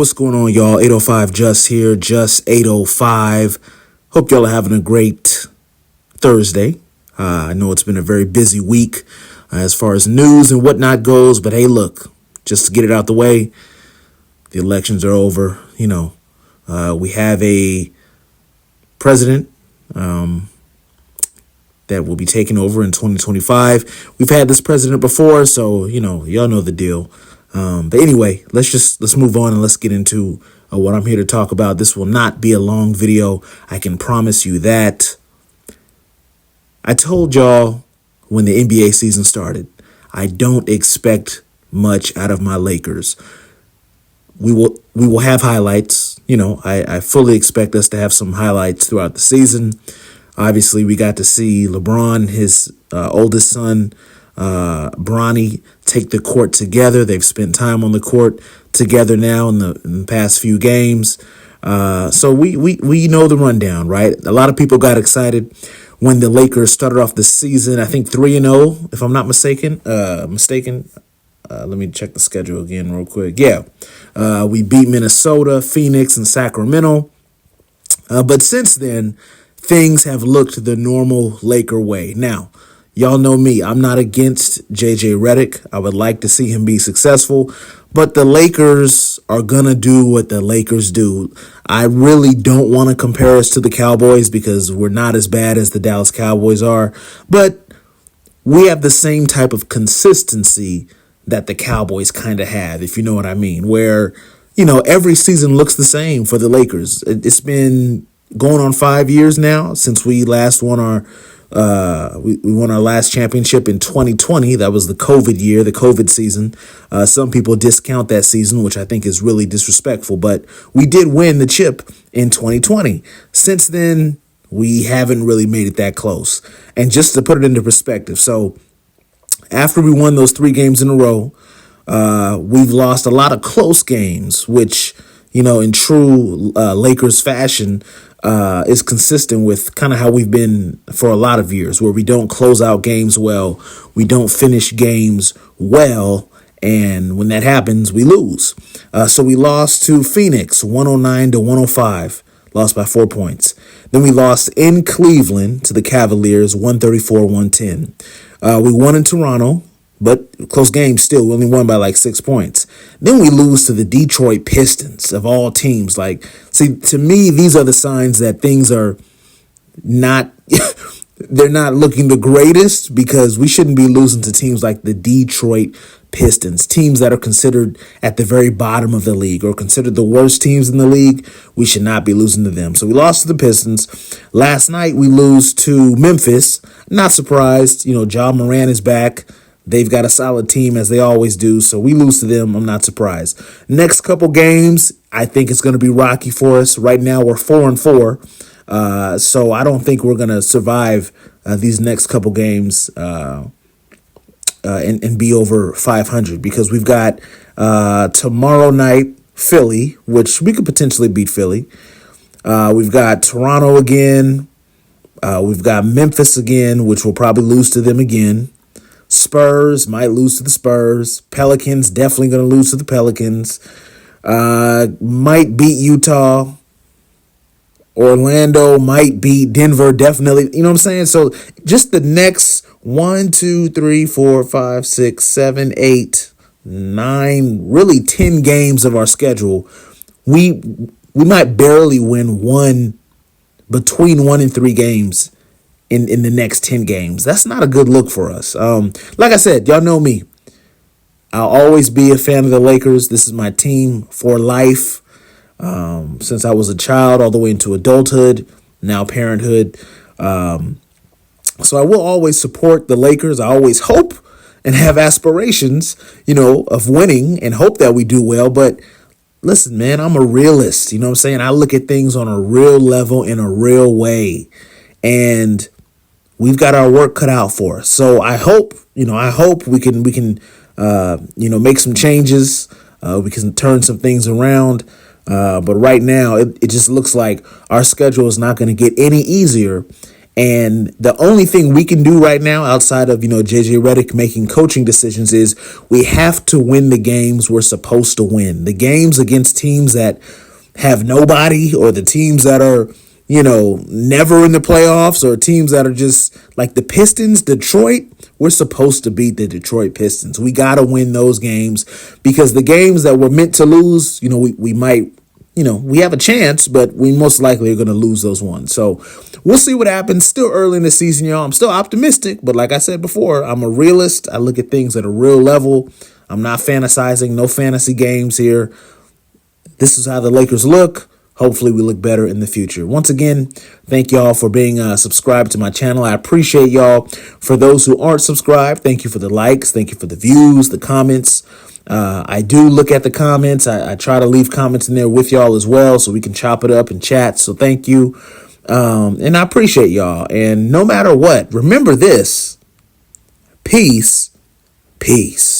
What's going on, y'all? 805 Just here, just 805. Hope y'all are having a great Thursday. I know it's been a very busy week as far as news and whatnot goes, but hey, look, just to get it out the way, the elections are over. We have a president that will be taking over in 2025. We've had this president before, so, y'all know the deal. But anyway, let's move on and let's get into what I'm here to talk about. This will not be a long video. I can promise you that. I told y'all when the NBA season started, I don't expect much out of my Lakers. We will have highlights. I fully expect us to have some highlights throughout the season. Obviously, we got to see LeBron, his oldest son, Bronny, take the court together. They've spent time on the court together now in the past few games. So we know the rundown, right? A lot of people got excited when the Lakers started off the season, I think 3-0, if I'm not mistaken. Let me check the schedule again real quick. Yeah, we beat Minnesota, Phoenix, and Sacramento. But since then, things have looked the normal Laker way. Now, y'all know me. I'm not against Redick. I would like to see him be successful, but the Lakers are going to do what the Lakers do. I really don't want to compare us to the Cowboys because we're not as bad as the Dallas Cowboys are, but we have the same type of consistency that the Cowboys kind of have, if you know what I mean, where, every season looks the same for the Lakers. It's been going on 5 years now since we last won our we won our last championship in 2020. That was the COVID year, the COVID season. Some people discount that season, which I think is really disrespectful, but we did win the chip in 2020. Since then, we haven't really made it that close. And just to put it into perspective, so after we won those 3 games in a row, we've lost a lot of close games, which, in true Lakers fashion, is consistent with kind of how we've been for a lot of years, where we don't close out games well, we don't finish games well, and when that happens, we lose. So we lost to Phoenix 109-105, lost by 4 points. Then we lost in Cleveland to the Cavaliers 134-110. We won in Toronto, but close game still. We only won by like 6 points. Then we lose to the Detroit Pistons of all teams. See, to me, these are the signs that things are not, they're not looking the greatest, because we shouldn't be losing to teams like the Detroit Pistons, teams that are considered at the very bottom of the league or considered the worst teams in the league. We should not be losing to them. So we lost to the Pistons. Last night, we lose to Memphis. Not surprised. Ja Morant is back. They've got a solid team, as they always do, so we lose to them. I'm not surprised. Next couple games, I think it's going to be rocky for us. Right now, we're 4-4, so I don't think we're going to survive these next couple games and be over 500, because we've got tomorrow night Philly, which we could potentially beat Philly. We've got Toronto again. We've got Memphis again, which we'll probably lose to them again. Spurs might lose to the Spurs. Pelicans definitely going to lose to the Pelicans. Might beat Utah. Orlando might beat Denver, definitely. You know what I'm saying? So just the next 1, 2, 3, 4, 5, 6, 7, 8, 9, really 10 games of our schedule, we might barely win between 1 and 3 games in the next 10 games. That's not a good look for us. Like I said, y'all know me. I'll always be a fan of the Lakers. This is my team for life. Since I was a child all the way into adulthood, now parenthood. So I will always support the Lakers. I always hope and have aspirations, of winning and hope that we do well. But listen, man, I'm a realist. You know what I'm saying? I look at things on a real level in a real way. And we've got our work cut out for us. So I hope we can make some changes. We can turn some things around. But right now, it just looks like our schedule is not going to get any easier. And the only thing we can do right now outside of, JJ Redick making coaching decisions is we have to win the games we're supposed to win. The games against teams that have nobody, or the teams that are, never in the playoffs, or teams that are just like the Pistons, Detroit. We're supposed to beat the Detroit Pistons. We got to win those games, because the games that we're meant to lose, we might, we have a chance, but we most likely are going to lose those ones. So we'll see what happens. Still early in the season, y'all. I'm still optimistic, but like I said before, I'm a realist. I look at things at a real level. I'm not fantasizing. No fantasy games here. This is how the Lakers look. Hopefully we look better in the future. Once again, thank y'all for being subscribed to my channel. I appreciate y'all. For those who aren't subscribed, thank you for the likes. Thank you for the views, the comments. I do look at the comments. I try to leave comments in there with y'all as well, so we can chop it up and chat. So thank you. And I appreciate y'all. And no matter what, remember this: peace, peace.